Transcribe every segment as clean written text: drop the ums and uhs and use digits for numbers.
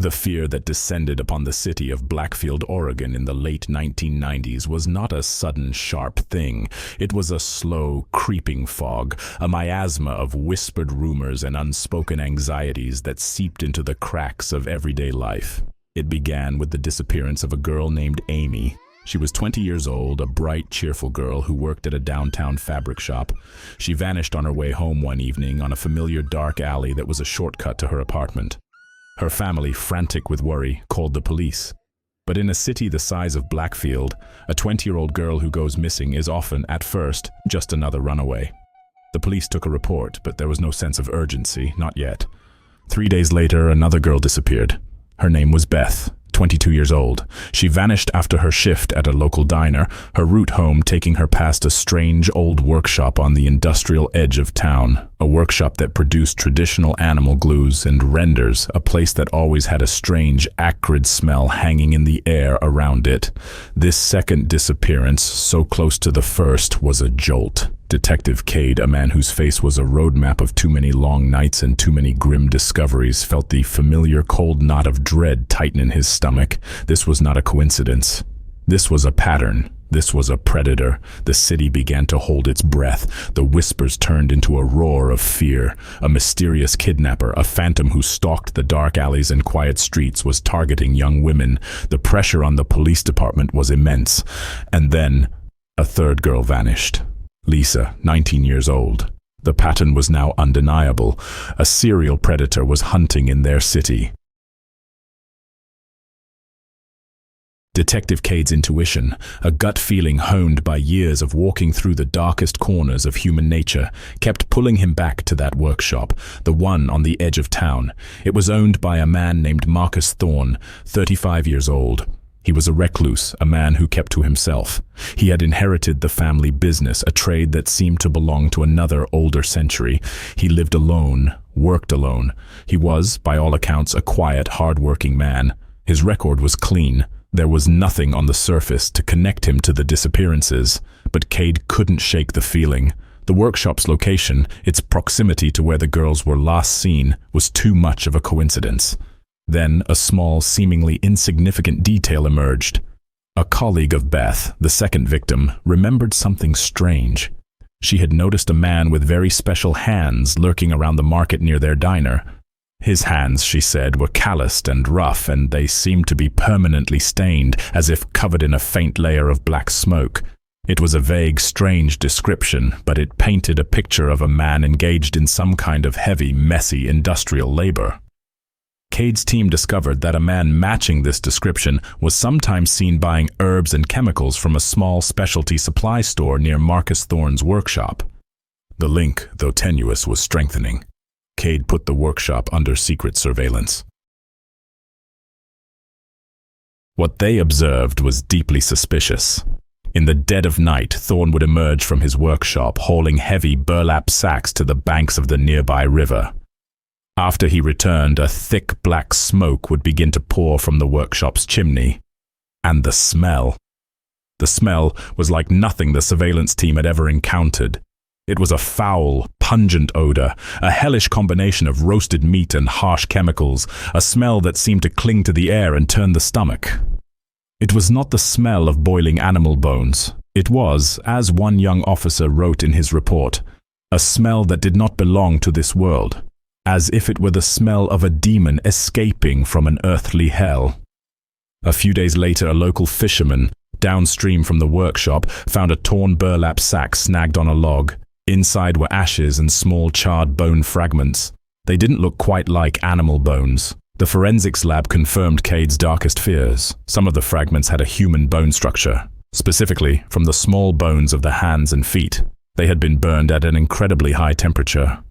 The fear that descended upon the city of Blackfield, Oregon in the late 1990s was not a sudden, sharp thing. It was a slow, creeping fog, a miasma of whispered rumors and unspoken anxieties that seeped into the cracks of everyday life. It began with the disappearance of a girl named Amy. She was 20 years old, a bright, cheerful girl who worked at a downtown fabric shop. She vanished on her way home one evening on a familiar dark alley that was a shortcut to her apartment. Her family, frantic with worry, called the police. But in a city the size of Blackfield, a 20-year-old girl who goes missing is often, at first, just another runaway. The police took a report, but there was no sense of urgency, not yet. 3 days later, another girl disappeared. Her name was Beth, 22 years old. She vanished after her shift at a local diner, her route home taking her past a strange old workshop on the industrial edge of town, a workshop that produced traditional animal glues and renders, a place that always had a strange, acrid smell hanging in the air around it. This second disappearance, so close to the first, was a jolt. Detective Cade, a man whose face was a roadmap of too many long nights and too many grim discoveries, felt the familiar cold knot of dread tighten in his stomach. This was not a coincidence. This was a pattern. This was a predator. The city began to hold its breath. The whispers turned into a roar of fear. A mysterious kidnapper, a phantom who stalked the dark alleys and quiet streets, was targeting young women. The pressure on the police department was immense. And then, a third girl vanished. Lisa, 19 years old. The pattern was now undeniable. A serial predator was hunting in their city. Detective Cade's intuition, a gut feeling honed by years of walking through the darkest corners of human nature, kept pulling him back to that workshop, the one on the edge of town. It was owned by a man named Marcus Thorne, 35 years old. He was a recluse, a man who kept to himself. He had inherited the family business, a trade that seemed to belong to another older century. He lived alone, worked alone. He was, by all accounts, a quiet, hard-working man. His record was clean. There was nothing on the surface to connect him to the disappearances, but Cade couldn't shake the feeling. The workshop's location, its proximity to where the girls were last seen, was too much of a coincidence. Then a small, seemingly insignificant detail emerged. A colleague of Beth, the second victim, remembered something strange. She had noticed a man with very special hands lurking around the market near their diner. His hands, she said, were calloused and rough, and they seemed to be permanently stained, as if covered in a faint layer of black smoke. It was a vague, strange description, but it painted a picture of a man engaged in some kind of heavy, messy industrial labor. Cade's team discovered that a man matching this description was sometimes seen buying herbs and chemicals from a small specialty supply store near Marcus Thorne's workshop. The link, though tenuous, was strengthening. Cade put the workshop under secret surveillance. What they observed was deeply suspicious. In the dead of night, Thorne would emerge from his workshop, hauling heavy burlap sacks to the banks of the nearby river. After he returned, a thick black smoke would begin to pour from the workshop's chimney. And the smell. The smell was like nothing the surveillance team had ever encountered. It was a foul, pungent odor, a hellish combination of roasted meat and harsh chemicals, a smell that seemed to cling to the air and turn the stomach. It was not the smell of boiling animal bones. It was, as one young officer wrote in his report, a smell that did not belong to this world, as if it were the smell of a demon escaping from an earthly hell. A few days later, a local fisherman, downstream from the workshop, found a torn burlap sack snagged on a log. Inside were ashes and small charred bone fragments. They didn't look quite like animal bones. The forensics lab confirmed Cade's darkest fears. Some of the fragments had a human bone structure, specifically from the small bones of the hands and feet. They had been burned at an incredibly high temperature.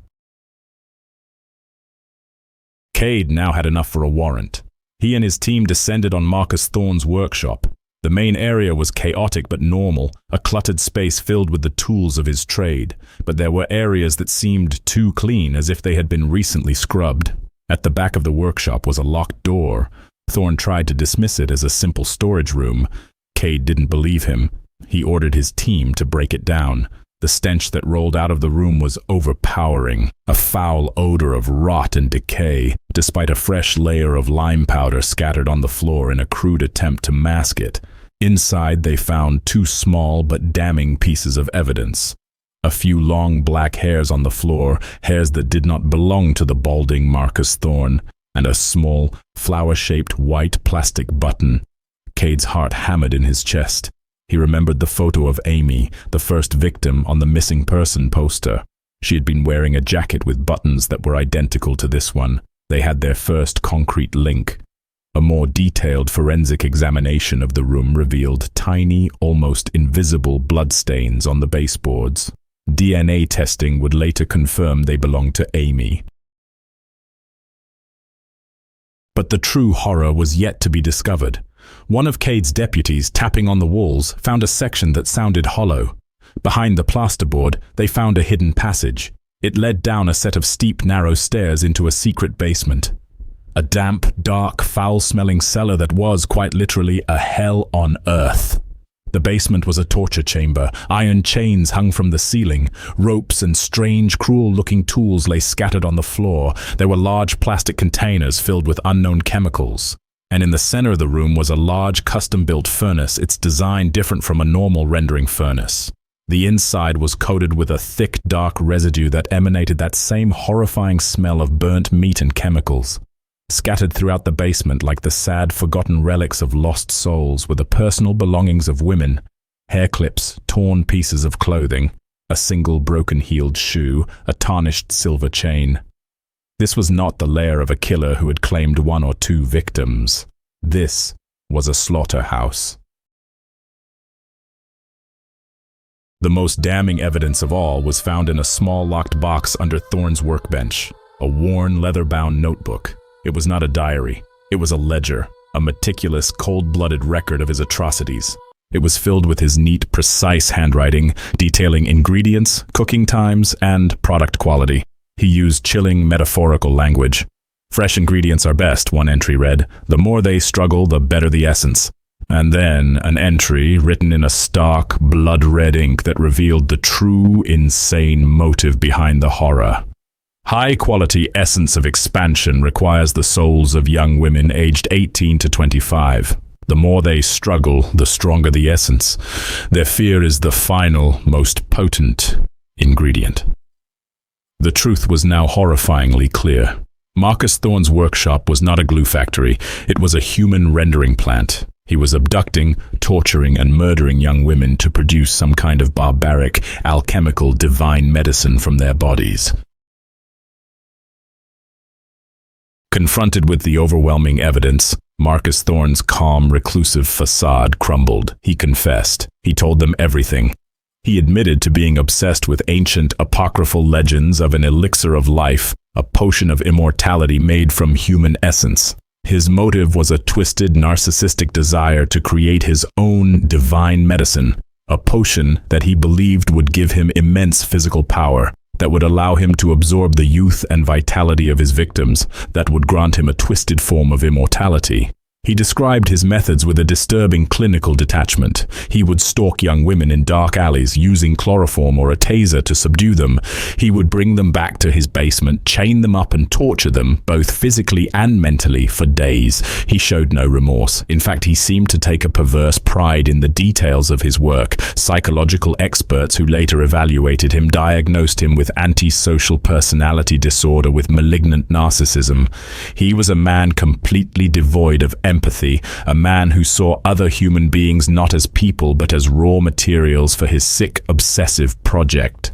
Cade now had enough for a warrant. He and his team descended on Marcus Thorne's workshop. The main area was chaotic but normal, a cluttered space filled with the tools of his trade, but there were areas that seemed too clean, as if they had been recently scrubbed. At the back of the workshop was a locked door. Thorne tried to dismiss it as a simple storage room. Cade didn't believe him. He ordered his team to break it down. The stench that rolled out of the room was overpowering, a foul odor of rot and decay, despite a fresh layer of lime powder scattered on the floor in a crude attempt to mask it. Inside, they found two small but damning pieces of evidence. A few long black hairs on the floor, hairs that did not belong to the balding Marcus Thorne, and a small, flower-shaped white plastic button. Cade's heart hammered in his chest. He remembered the photo of Amy, the first victim, on the missing person poster. She had been wearing a jacket with buttons that were identical to this one. They had their first concrete link. A more detailed forensic examination of the room revealed tiny, almost invisible bloodstains on the baseboards. DNA testing would later confirm they belonged to Amy. But the true horror was yet to be discovered. One of Cade's deputies, tapping on the walls, found a section that sounded hollow. Behind the plasterboard, they found a hidden passage. It led down a set of steep, narrow stairs into a secret basement. A damp, dark, foul-smelling cellar that was, quite literally, a hell on earth. The basement was a torture chamber. Iron chains hung from the ceiling. Ropes and strange, cruel-looking tools lay scattered on the floor. There were large plastic containers filled with unknown chemicals. And in the center of the room was a large, custom-built furnace, its design different from a normal rendering furnace. The inside was coated with a thick, dark residue that emanated that same horrifying smell of burnt meat and chemicals. Scattered throughout the basement like the sad, forgotten relics of lost souls were the personal belongings of women, hair clips, torn pieces of clothing, a single broken-heeled shoe, a tarnished silver chain. This was not the lair of a killer who had claimed one or two victims. This was a slaughterhouse. The most damning evidence of all was found in a small locked box under Thorne's workbench, a worn, leather-bound notebook. It was not a diary. It was a ledger, a meticulous, cold-blooded record of his atrocities. It was filled with his neat, precise handwriting, detailing ingredients, cooking times, and product quality. He used chilling, metaphorical language. "Fresh ingredients are best," one entry read. "The more they struggle, the better the essence." And then an entry written in a stark, blood-red ink that revealed the true, insane motive behind the horror. High-quality essence of expansion requires the souls of young women aged 18 to 25. The more they struggle, the stronger the essence. Their fear is the final, most potent ingredient. The truth was now horrifyingly clear. Marcus Thorne's workshop was not a glue factory. It was a human rendering plant. He was abducting, torturing, and murdering young women to produce some kind of barbaric, alchemical, divine medicine from their bodies. Confronted with the overwhelming evidence, Marcus Thorne's calm, reclusive facade crumbled. He confessed. He told them everything. He admitted to being obsessed with ancient, apocryphal legends of an elixir of life, a potion of immortality made from human essence. His motive was a twisted, narcissistic desire to create his own divine medicine, a potion that he believed would give him immense physical power, that would allow him to absorb the youth and vitality of his victims, that would grant him a twisted form of immortality. He described his methods with a disturbing clinical detachment. He would stalk young women in dark alleys using chloroform or a taser to subdue them. He would bring them back to his basement, chain them up and torture them, both physically and mentally, for days. He showed no remorse. In fact, he seemed to take a perverse pride in the details of his work. Psychological experts who later evaluated him diagnosed him with antisocial personality disorder with malignant narcissism. He was a man completely devoid of empathy, a man who saw other human beings not as people but as raw materials for his sick, obsessive project.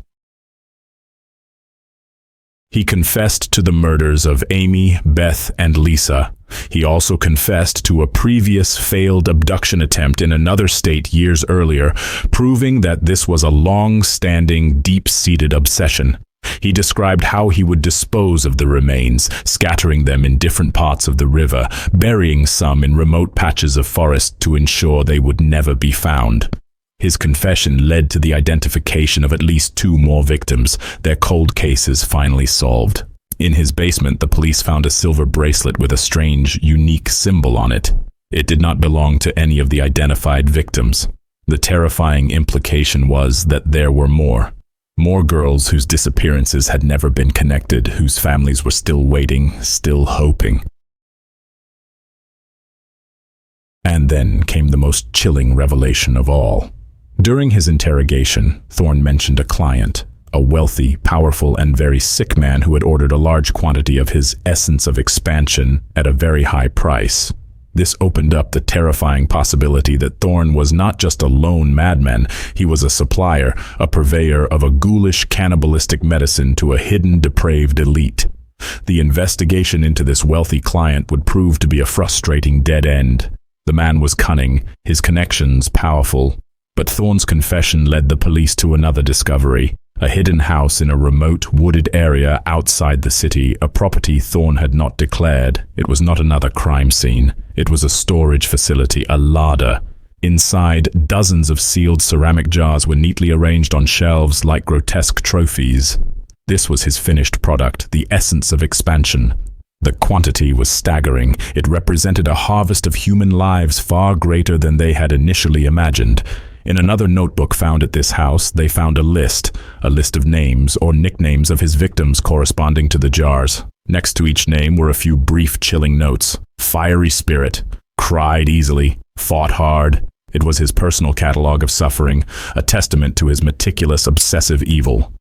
He confessed to the murders of Amy, Beth, and Lisa. He also confessed to a previous failed abduction attempt in another state years earlier, proving that this was a long-standing, deep-seated obsession. He described how he would dispose of the remains, scattering them in different parts of the river, burying some in remote patches of forest to ensure they would never be found. His confession led to the identification of at least 2 more victims, their cold cases finally solved. In his basement, the police found a silver bracelet with a strange, unique symbol on it. It did not belong to any of the identified victims. The terrifying implication was that there were more. More girls whose disappearances had never been connected, whose families were still waiting, still hoping. And then came the most chilling revelation of all. During his interrogation, Thorne mentioned a client, a wealthy, powerful, and very sick man who had ordered a large quantity of his essence of expansion at a very high price. This opened up the terrifying possibility that Thorne was not just a lone madman, he was a supplier, a purveyor of a ghoulish, cannibalistic medicine to a hidden, depraved elite. The investigation into this wealthy client would prove to be a frustrating dead end. The man was cunning, his connections powerful, but Thorne's confession led the police to another discovery. A hidden house in a remote, wooded area outside the city, a property Thorne had not declared. It was not another crime scene. It was a storage facility, a larder. Inside, dozens of sealed ceramic jars were neatly arranged on shelves like grotesque trophies. This was his finished product, the essence of expansion. The quantity was staggering. It represented a harvest of human lives far greater than they had initially imagined. In another notebook found at this house, they found a list of names or nicknames of his victims corresponding to the jars. Next to each name were a few brief, chilling notes. Fiery spirit, cried easily, fought hard. It was his personal catalog of suffering, a testament to his meticulous, obsessive evil.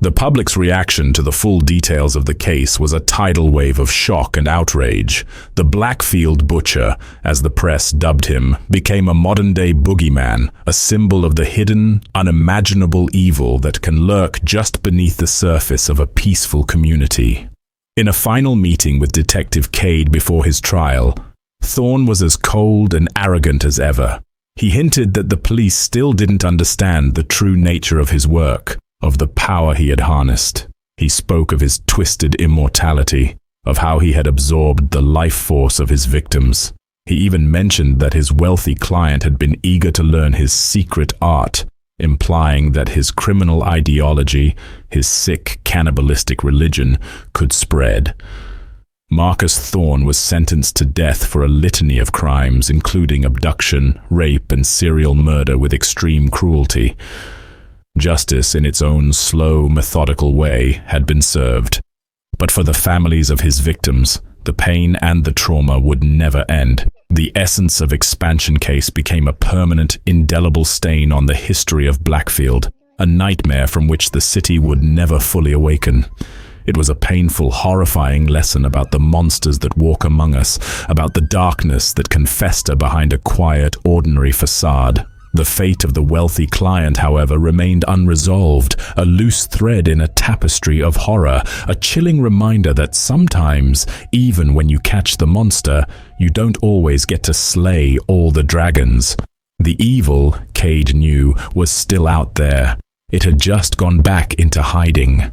The public's reaction to the full details of the case was a tidal wave of shock and outrage. The Blackfield Butcher, as the press dubbed him, became a modern-day boogeyman, a symbol of the hidden, unimaginable evil that can lurk just beneath the surface of a peaceful community. In a final meeting with Detective Cade before his trial, Thorne was as cold and arrogant as ever. He hinted that the police still didn't understand the true nature of his work, of the power he had harnessed. He spoke of his twisted immortality, of how he had absorbed the life force of his victims. He even mentioned that his wealthy client had been eager to learn his secret art, implying that his criminal ideology, his sick, cannibalistic religion, could spread. Marcus Thorne was sentenced to death for a litany of crimes, including abduction, rape, and serial murder with extreme cruelty. Justice, in its own slow, methodical way, had been served. But for the families of his victims, the pain and the trauma would never end. The essence of expansion case became a permanent, indelible stain on the history of Blackfield, a nightmare from which the city would never fully awaken. It was a painful, horrifying lesson about the monsters that walk among us, about the darkness that can fester behind a quiet, ordinary facade. The fate of the wealthy client, however, remained unresolved, a loose thread in a tapestry of horror, a chilling reminder that sometimes, even when you catch the monster, you don't always get to slay all the dragons. The evil, Cade knew, was still out there. It had just gone back into hiding.